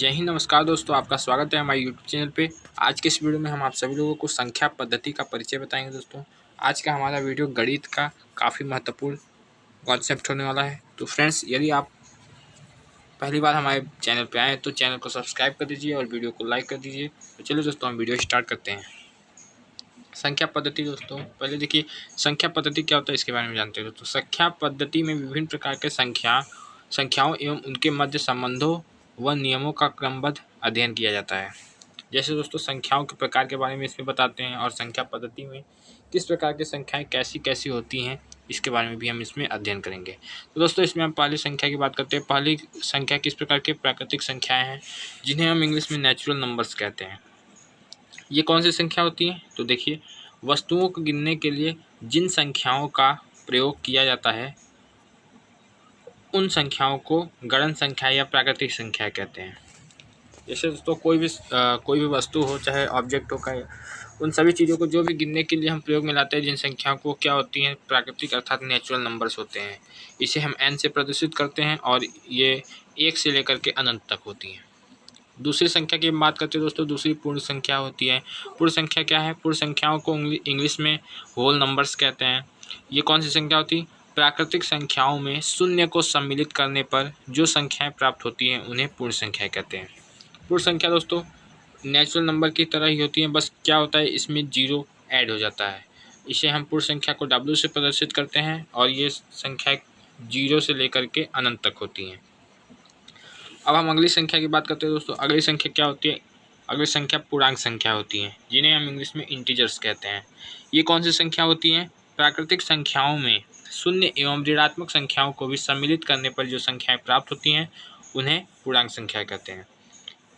जय हिंद, नमस्कार दोस्तों, आपका स्वागत है हमारे यूट्यूब चैनल पे। आज के इस वीडियो में हम आप सभी लोगों को संख्या पद्धति का परिचय बताएंगे। दोस्तों, आज का हमारा वीडियो गणित का काफ़ी महत्वपूर्ण कॉन्सेप्ट होने वाला है। तो फ्रेंड्स, यदि आप पहली बार हमारे चैनल पे आए हैं तो चैनल को सब्सक्राइब कर दीजिए और वीडियो को लाइक कर दीजिए। तो चलिए दोस्तों, हम वीडियो स्टार्ट करते हैं। संख्या पद्धति दोस्तों, पहले देखिए संख्या पद्धति क्या होता है, इसके बारे में जानते हैं। दोस्तों, संख्या पद्धति में विभिन्न प्रकार के संख्याओं एवं उनके मध्य संबंधों व नियमों का क्रमबद्ध अध्ययन किया जाता है। जैसे दोस्तों, संख्याओं के प्रकार के बारे में इसमें बताते हैं और संख्या पद्धति में किस प्रकार की संख्याएं कैसी कैसी होती हैं, इसके बारे में भी हम इसमें अध्ययन करेंगे। तो दोस्तों, इसमें हम पहली संख्या की बात करते हैं। पहली संख्या किस प्रकार की प्राकृतिक संख्याएं हैं, जिन्हें हम इंग्लिश में नेचुरल नंबर्स कहते हैं। ये कौन सी संख्या होती है? तो देखिए, वस्तुओं को गिनने के लिए जिन संख्याओं का प्रयोग किया जाता है उन संख्याओं को गणन संख्या या प्राकृतिक संख्या कहते हैं। जैसे दोस्तों, कोई भी वस्तु हो, चाहे ऑब्जेक्ट हो का, उन सभी चीज़ों को जो भी गिनने के लिए हम प्रयोग में लाते हैं, जिन संख्याओं को क्या होती हैं, प्राकृतिक अर्थात नेचुरल नंबर्स होते हैं। इसे हम n से प्रदर्शित करते हैं और ये 1 से लेकर के अनंत तक होती हैं। दूसरी संख्या की बात करते हैं दोस्तों, दूसरी पूर्ण संख्या होती है। पूर्ण संख्या क्या है? पूर्ण संख्याओं को इंग्लिश में होल नंबर्स कहते हैं। ये कौन सी संख्या होती है? प्राकृतिक संख्याओं में शून्य को सम्मिलित करने पर जो संख्याएं प्राप्त होती हैं उन्हें पूर्ण संख्या कहते हैं। पूर्ण संख्या दोस्तों नेचुरल नंबर की तरह ही होती है, बस क्या होता है, इसमें जीरो ऐड हो जाता है। इसे हम पूर्ण संख्या को W से प्रदर्शित करते हैं और ये संख्या 0 से लेकर के अनंत तक होती हैं। अब हम अगली संख्या की बात करते हैं दोस्तों। अगली संख्या क्या होती है? अगली संख्या पूर्णांक संख्या होती है, जिन्हें हम इंग्लिश में इंटीजर्स कहते हैं। ये कौन सी संख्या होती हैं? प्राकृतिक संख्याओं में शून्य एवं ऋणात्मक संख्याओं को भी सम्मिलित करने पर जो संख्याएं प्राप्त होती हैं उन्हें पूर्णांक संख्या कहते हैं।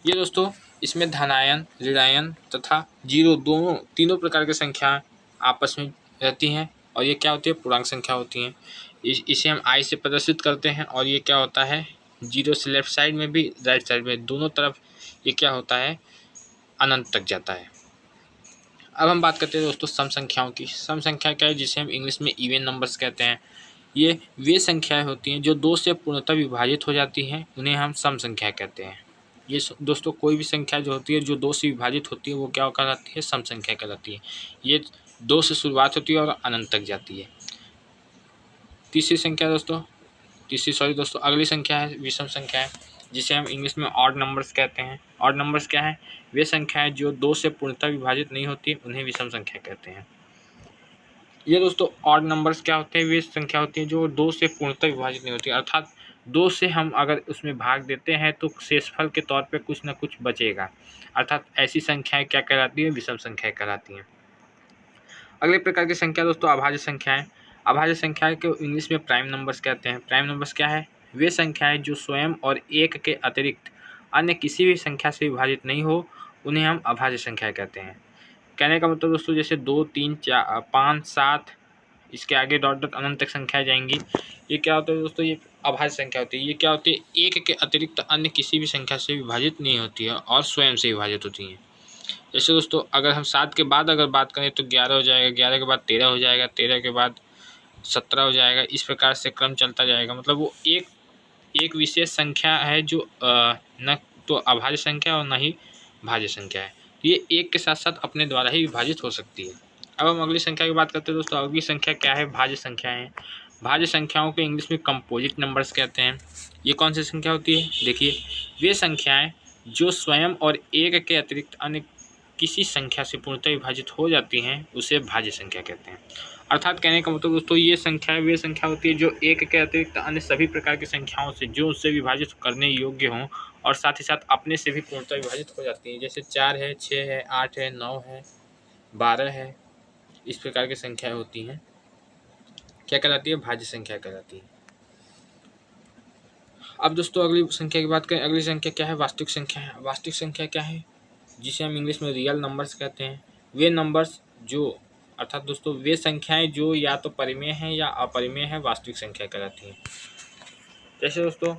ये दोस्तों, इसमें धनायन, ऋणायन तथा जीरो तीनों प्रकार की संख्या आपस में रहती हैं और ये क्या होती है? पूर्णांक संख्या होती हैं। इसे हम i से प्रदर्शित करते हैं और ये क्या होता है? 0 से लेफ्ट साइड में भी, राइट साइड में, दोनों तरफ ये क्या होता है? अनंत तक जाता है। अब हम बात करते हैं दोस्तों सम संख्याओं की। सम संख्या क्या है? जिसे हम इंग्लिश में इवन नंबर्स कहते हैं। ये वे संख्याएं होती हैं जो 2 से पूर्णतः विभाजित हो जाती हैं, उन्हें हम सम संख्या कहते हैं। ये दोस्तों, कोई भी संख्या जो होती है जो 2 से विभाजित होती है वो क्या कहलाती है? सम संख्या कहलाती है। ये 2 से शुरुआत होती है और अनंत तक जाती है। तीसरी संख्या दोस्तों, अगली संख्या है विषम संख्या है, जिसे हम इंग्लिश में ऑड नंबर्स कहते हैं। ऑड नंबर्स क्या है? वे संख्याएं जो 2 से पूर्णतः विभाजित नहीं होती, उन्हें विषम संख्या कहते हैं। ये दोस्तों, ऑड नंबर्स क्या होते हैं? वे संख्या होती है जो 2 से पूर्णतः विभाजित नहीं होती, अर्थात 2 से हम अगर उसमें भाग देते हैं तो शेषफल के तौर पे कुछ ना कुछ बचेगा, अर्थात ऐसी संख्याएं क्या कहलाती हैं? विषम संख्याएं कहलाती हैं। अगले प्रकार की संख्या दोस्तों अभाज्य संख्याएं। अभाज्य संख्याएं को इंग्लिश में प्राइम नंबर्स कहते हैं। प्राइम नंबर्स क्या है? वे संख्याएं जो स्वयं और 1 के अतिरिक्त अन्य किसी भी संख्या से विभाजित नहीं हो, उन्हें हम अभाज्य संख्या कहते हैं। कहने का मतलब दोस्तों, जैसे 2, 3, 4, 5, 7, इसके आगे डॉट डॉट अनंत तक संख्याएं जाएंगी। ये क्या होता है दोस्तों? ये अभाज्य संख्या होती है। ये क्या होती है? 1 के अतिरिक्त अन्य किसी भी संख्या से विभाजित नहीं होती है और स्वयं से विभाजित होती हैं। जैसे दोस्तों, अगर हम 7 के बाद अगर बात करें तो 11 हो जाएगा, 11 के बाद 13 हो जाएगा, 13 के बाद 17 हो जाएगा। इस प्रकार से क्रम चलता जाएगा। मतलब वो एक विशेष संख्या है जो न तो अभाज्य संख्या और न ही भाज्य संख्या है। ये एक के साथ साथ अपने द्वारा ही विभाजित हो सकती है। अब हम अगली संख्या की बात करते हैं दोस्तों। अगली संख्या क्या है? भाज्य संख्या है। भाज्य संख्याओं को इंग्लिश में कंपोजिट नंबर्स कहते हैं। ये कौन सी संख्या होती है? देखिए, वे संख्याएं जो स्वयं और 1 के अतिरिक्त अन्य किसी संख्या से पूर्णतः विभाजित हो जाती हैं, उसे भाज्य संख्या कहते हैं। अर्थात कहने का मतलब दोस्तों, ये संख्या वे संख्या होती है जो 1 के अतिरिक्त अन्य सभी प्रकार की संख्याओं से जो उससे विभाजित करने योग्य हों और साथ ही साथ अपने से भी पूर्णतः विभाजित हो जाती है। जैसे 4 है, 6 है, 8 है, 9 है, 12 है, इस प्रकार की संख्याएं होती हैं। क्या कहलाती है? भाज्य संख्या कहलाती है। अब दोस्तों अगली संख्या की बात करें। अगली संख्या क्या है? वास्तविक संख्या है। वास्तविक संख्या क्या है? जिसे हम इंग्लिश में रियल नंबर्स कहते हैं। वे नंबर्स जो, अर्थात दोस्तों वे संख्याएं जो या तो परिमेय हैं या अपरिमेय हैं, वास्तविक संख्या कहलाती हैं। जैसे दोस्तों,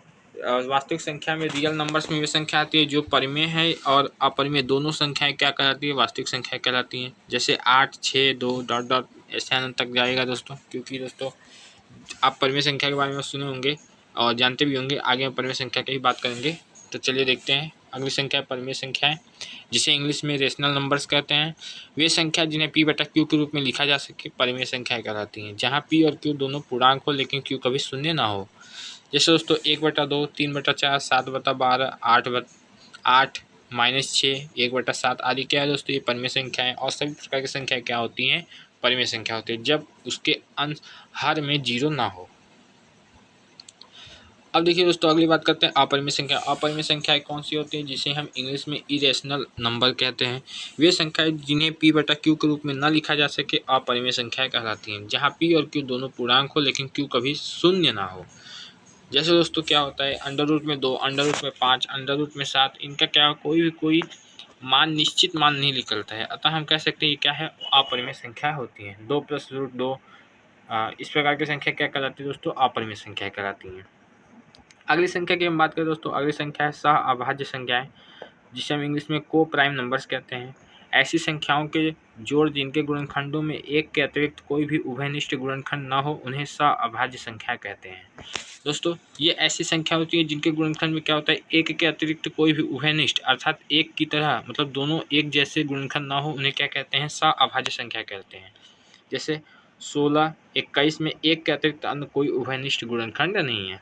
वास्तविक संख्या में, रियल नंबर्स में वे संख्या आती है जो परिमेय है और अपरिमेय दोनों संख्याएं क्या कहलाती है? वास्तविक संख्या कहलाती हैं। जैसे 8, 6, 2 डॉट डॉट ऐसे अनंत तक जाएगा दोस्तों, क्योंकि दोस्तों आप परिमेय संख्या के बारे में सुने होंगे और जानते भी होंगे। आगे हम परिमेय संख्या की ही बात करेंगे। तो चलिए देखते हैं अगली संख्या परिमेय संख्याएं, जिसे इंग्लिश में रेशनल नंबर्स कहते हैं। वे संख्या जिन्हें p बटा q के रूप में लिखा जा सके परिमेय संख्याएं कहलाती हैं, जहां p और q दोनों पूर्णांक हो लेकिन q कभी शून्य ना हो। जैसे दोस्तों 1/2, 3/4, 7/12, 8 -6, 1/7 आदि क्या है दोस्तों, ये परिमेय संख्या है। और सभी प्रकार की संख्या क्या होती हैं, परिमेय संख्या होती है, जब उसके अंश हर में 0 ना हो। अब देखिए दोस्तों अगली बात करते हैं अपरिमेय संख्या। अपरिमेय संख्याएं कौन सी होती हैं, जिसे हम इंग्लिश में इरेशनल नंबर कहते हैं। वे संख्याएं जिन्हें p बटा q के रूप में न लिखा जा सके अपरिमेय संख्याएं कहलाती हैं, जहां p और q दोनों पूर्णांक हो लेकिन q कभी शून्य ना हो। जैसे दोस्तों क्या होता है, अंडर रूट में 2, अंडर रूट में 5, अंडर रूट में 7, इनका क्या कोई मान निश्चित मान नहीं निकलता है, अतः हम कह सकते हैं ये क्या है, अपरिमेय संख्या होती है। 2 + √2 इस प्रकार की संख्या क्या कहलाती है दोस्तों, अपरिमेय संख्या कहलाती हैं। अगली संख्या की हम बात करें दोस्तों, अगली संख्या है सह अभाज्य संख्याएं, जिसे हम इंग्लिश में को प्राइम नंबर्स कहते हैं। ऐसी संख्याओं के जोड़ जिनके गुणनखंडों में एक के अतिरिक्त कोई भी उभयनिष्ठ गुणनखंड न हो उन्हें सह अभाज्य संख्या कहते हैं। दोस्तों ये ऐसी संख्या होती है जिनके गुणनखंड में क्या होता है, एक के अतिरिक्त कोई भी उभयनिष्ठ अर्थात एक की तरह मतलब दोनों एक जैसे गुणनखंड ना हो, उन्हें क्या कहते हैं, सह अभाज्य संख्या कहते हैं। जैसे 16, 21 में एक के अतिरिक्त अन्य कोई उभयनिष्ठ गुणनखंड नहीं है।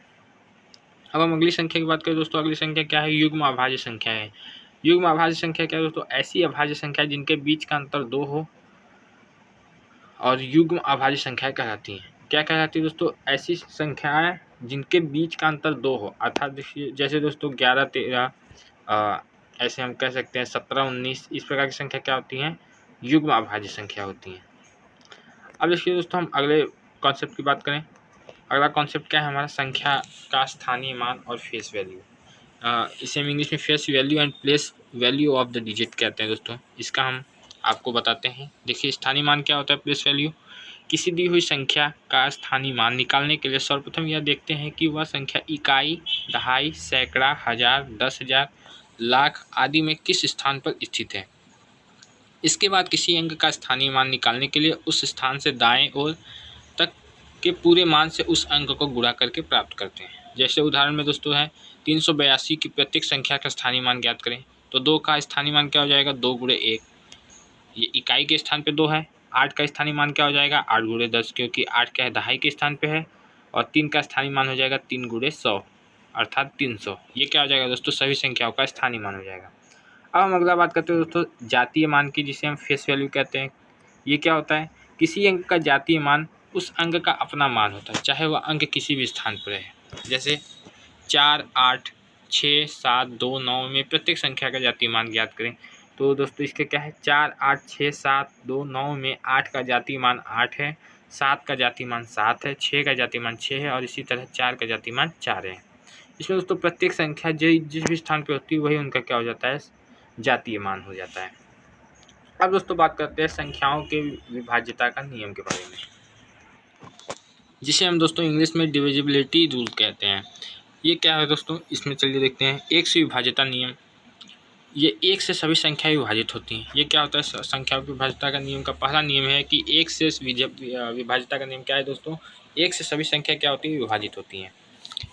अब हम अगली संख्या की बात करें दोस्तों, अगली संख्या क्या है, युग्म अभाज्य संख्या है। युग्म अभाज्य संख्या क्या है दोस्तों, ऐसी अभाज्य संख्या जिनके बीच का अंतर 2 हो और युग्म अभाज्य संख्याएं कहलाती हैं। क्या कहलाती है दोस्तों, ऐसी संख्याएं जिनके बीच का अंतर 2 हो, अर्थात जैसे दोस्तों 11, 13, ऐसे हम कह सकते हैं 17, 19, इस प्रकार की संख्या क्या होती हैं, युग्म अभाज्य संख्या होती हैं। अब देखिए दोस्तों हम अगले कॉन्सेप्ट की बात करें। अगला कॉन्सेप्ट क्या है हमारा, संख्या का स्थानीय मान और फेस वैल्यू। इसे हम इंग्लिश में face value and place value of the digit कहते हैं दोस्तों। इसका हम आपको बताते हैं। देखिए स्थानीय मान क्या होता है, प्लेस वैल्यू। किसी दी हुई संख्या का स्थानीय मान निकालने के लिए सर्वप्रथम यह देखते हैं कि वह संख्या इकाई, दहाई, सैकड़ा, हजार, 10,000, लाख आदि में किस स्थान पर स्थित है। इसके बाद किसी अंक का स्थानीय मान निकालने के लिए उस स्थान से दाएं ओर तक के पूरे मान से उस अंक को गुणा करके प्राप्त करते हैं। जैसे उदाहरण में दोस्तों है 382 की प्रत्येक संख्या का स्थानीय मान ज्ञात करें, तो 2 का स्थानीय मान क्या हो जाएगा, 2 × 1, ये इकाई के स्थान पे 2 है। 8 का स्थानीय मान क्या हो जाएगा, 8 × 10, क्योंकि 8 क्या है, दहाई के स्थान पे है। और 3 का स्थानीय मान हो जाएगा 3 × 100 अर्थात 300। ये क्या हो जाएगा दोस्तों, सभी संख्याओं का स्थानीय मान हो जाएगा। अब हम अगला बात करते हैं दोस्तों जातीय मान की, जिसे हम फेस वैल्यू कहते हैं। ये क्या होता है, किसी अंक का जातीय मान उस अंक का अपना मान होता है, चाहे वह अंक किसी भी स्थान पर है। जैसे 4, 8, 6, 7, 2, 9 में प्रत्येक संख्या का जातीय मान ज्ञात करें। तो दोस्तों इसके क्या है, 4, 8, 6, 7, 2, 9 में 8 का जातीय मान 8 है, 7 का जातीय मान 7 है, 6 का जातीय मान 6 है और इसी तरह 4 का जातीय मान 4 है। इसमें दोस्तों प्रत्येक संख्या जिस भी स्थान पर होती है वही उनका क्या हो जाता है, जातीय मान हो जाता है। अब दोस्तों बात करते हैं संख्याओं के विभाज्यता का नियम के बारे में, जिसे हम दोस्तों इंग्लिश में डिविजिबिलिटी रूल कहते हैं। ये क्या है दोस्तों, इसमें चलिए देखते हैं। एक से विभाज्यता नियम, ये एक से सभी संख्याएं विभाजित होती हैं। ये क्या होता है, संख्याओं की विभाज्यता का नियम का पहला नियम है कि एक से विभाज्यता का नियम क्या है दोस्तों, एक से सभी संख्या क्या होती है, विभाजित होती हैं।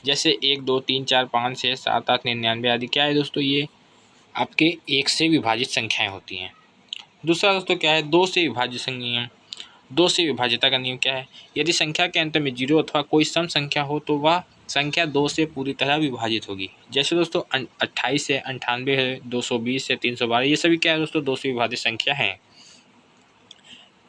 जैसे 1, 2, 3, 4, 5, 6, 7, 8, 99 आदि क्या है दोस्तों, ये आपके एक से विभाजित संख्याएं होती हैं। दूसरा दोस्तों क्या है, दो से विभाज्य नियम। दो से विभाज्यता का नियम क्या है, यदि संख्या के अंत में 0 अथवा कोई सम संख्या हो तो वह संख्या 2 से पूरी तरह विभाजित होगी। जैसे दोस्तों 28 से 98 है, 220 से 312, ये सभी क्या है दोस्तों, 2 से विभाजित संख्या हैं।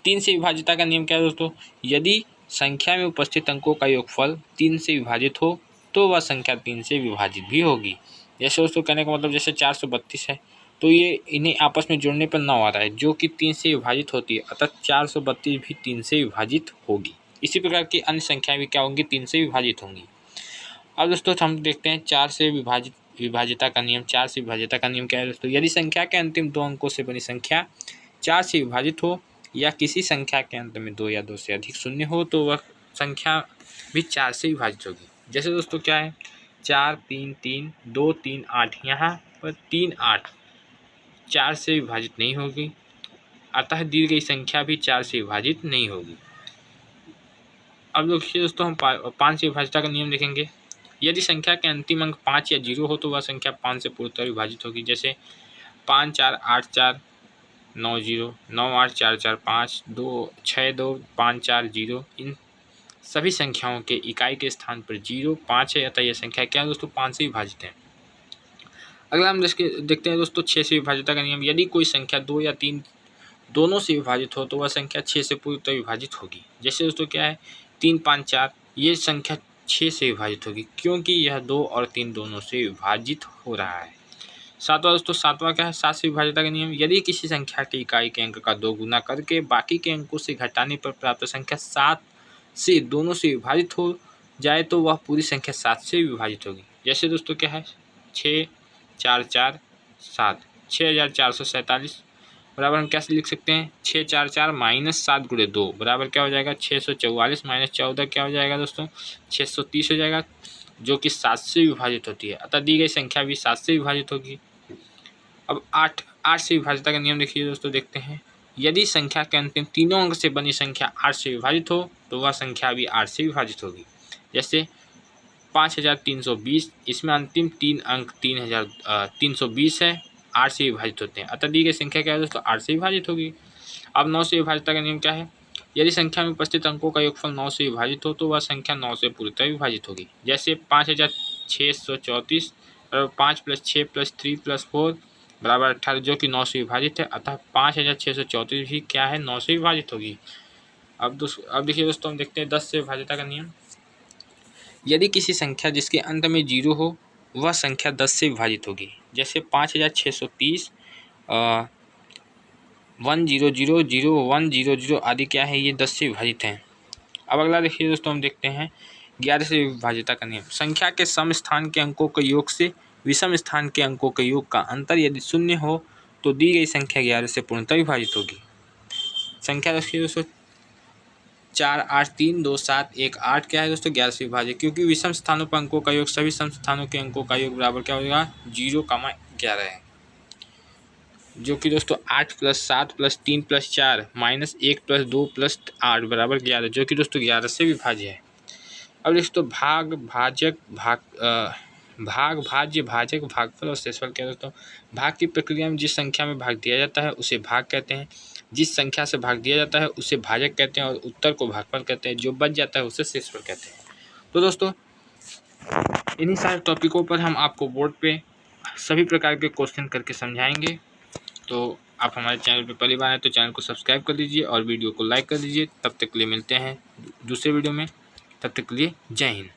3 से विभाज्यता का नियम क्या है दोस्तों, यदि संख्या में उपस्थित अंकों का योगफल 3 से विभाजित हो तो वह संख्या 3 से विभाजित भी होगी। जैसे दोस्तों कहने का मतलब जैसे 432 है तो ये इन्हें आपस में जोड़ने पर 9 आ रहा है, जो कि 3 से विभाजित होती है, अतः 432 भी 3 से विभाजित होगी। इसी प्रकार की अन्य संख्याएं भी क्या होंगी, 3 से विभाजित होंगी। अब दोस्तों हम देखते हैं 4 से विभाज्यता का नियम। 4 से विभाज्यता का नियम क्या है दोस्तों, यदि संख्या के अंतिम 2 अंकों से बनी संख्या 4 से विभाजित हो या किसी संख्या के अंत में 2 या 2 से अधिक शून्य हो तो वह संख्या भी 4 से विभाजित होगी। जैसे दोस्तों क्या है, 4, 3, 3, 2, 3, 8, यहाँ पर 3, 8 4 से विभाजित नहीं होगी, अतः दी गई संख्या भी 4 से विभाजित नहीं होगी। अब देखिए दोस्तों हम 5 से विभाज्यता का नियम देखेंगे। यदि संख्या के अंतिम अंक 5 या 0 हो तो वह संख्या 5 से पूर्णतः विभाजित होगी। जैसे 5 4 8 4 9 0, 9 8 4 4 5, 2 6 2 5 4 0। इन सभी संख्याओं के इकाई के स्थान पर 0 5 है, अतः यह संख्या क्या है दोस्तों 5 से विभाजित है। अगला हम देखते हैं दोस्तों 6 से विभाजितता का नियम। यदि कोई संख्या 2 या 3 दोनों से विभाजित हो तो वह संख्या 6 से पूर्णतः विभाजित होगी। जैसे दोस्तों क्या है 3 5 4, ये संख्या 6 से विभाजित होगी क्योंकि यह 2 और 3 दोनों से विभाजित हो रहा है। सातवां दोस्तों, सातवां क्या है 7 से विभाजितता का नियम। यदि किसी संख्या के इकाई के अंक का 2 गुना करके बाकी के अंकों से घटाने पर प्राप्त संख्या 7 से दोनों से विभाजित हो जाए तो वह पूरी संख्या 7 से विभाजित होगी। जैसे दोस्तों क्या है 6 4 4 7, 6447 बराबर हम कैसे लिख सकते हैं 6 4 4 माइनस 7 गुणे 2 बराबर क्या हो जाएगा 644 माइनस 14 क्या हो जाएगा दोस्तों 630 हो जाएगा, जो कि 7 से विभाजित होती है। अतः दी गई संख्या भी 7 से विभाजित होगी। अब 8 से विभाजितता का नियम देखिए दोस्तों, देखते हैं। यदि संख्या के अंतिम तीनों अंक से बनी संख्या 8 से विभाजित हो तो वह संख्या भी 8 से विभाजित होगी। जैसे 5320, इसमें अंतिम 3 अंक 320 है, 8 से विभाजित होते हैं। अतः दी गई संख्या क्या है दोस्तों 8 से विभाजित होगी। अब 9 से विभाजितता का नियम क्या है। यदि संख्या में उपस्थित अंकों का योगफल 9 से विभाजित हो तो वह संख्या 9 से पूर्णतः विभाजित होगी। जैसे 5634 और 5 + 6 + 3 + 4 बराबर 18, जो कि 9 से विभाजित है। अतः 5634 भी क्या है 9 से विभाजित होगी। अब देखिए दोस्तों, हम देखते हैं 10 से विभाजितता का नियम। यदि किसी संख्या जिसके अंत में 0 हो वह संख्या 10 से विभाजित होगी। जैसे 5630 1000100 आदि क्या है ये 10 से विभाजित हैं। अब अगला देखिए दोस्तों, हम देखते हैं 11 से विभाजितता का नियम। संख्या के सम स्थान के अंकों के योग से विषम स्थान के अंकों के योग का अंतर यदि 0 हो तो दी गई संख्या 11 से पूर्णतः विभाजित होगी। संख्या देखिए दोस्तों 4 8 3 2 7 1 8 क्या है दोस्तों 11 से विभाजित, क्योंकि विषम स्थानों पर अंकों का योग सभी सम स्थानों के अंकों का योग बराबर क्या होगा 0,11 है, जो कि दोस्तों 8 + 7 + 3 + 4 -1 + 2 + 8 बराबर 11, जो कि दोस्तों 11 से विभाज्य है। अब दोस्तों भाग भाज्य भाजक भागफल और शेषफल क्या है दोस्तों। भाग की प्रक्रिया में जिस संख्या में भाग दिया जाता है उसे भाग कहते हैं, जिस संख्या से भाग दिया जाता है उसे भाजक कहते हैं और उत्तर को भागफल कहते हैं, जो बच जाता है उसे शेषफल कहते हैं। तो दोस्तों इन्हीं सारे टॉपिकों पर हम आपको बोर्ड पे सभी प्रकार के क्वेश्चन करके समझाएंगे। तो आप हमारे चैनल पर पहली बार आए तो चैनल को सब्सक्राइब कर दीजिए और वीडियो को लाइक कर दीजिए। तब तक के लिए मिलते हैं दूसरे वीडियो में, तब तक के लिए जय हिंद।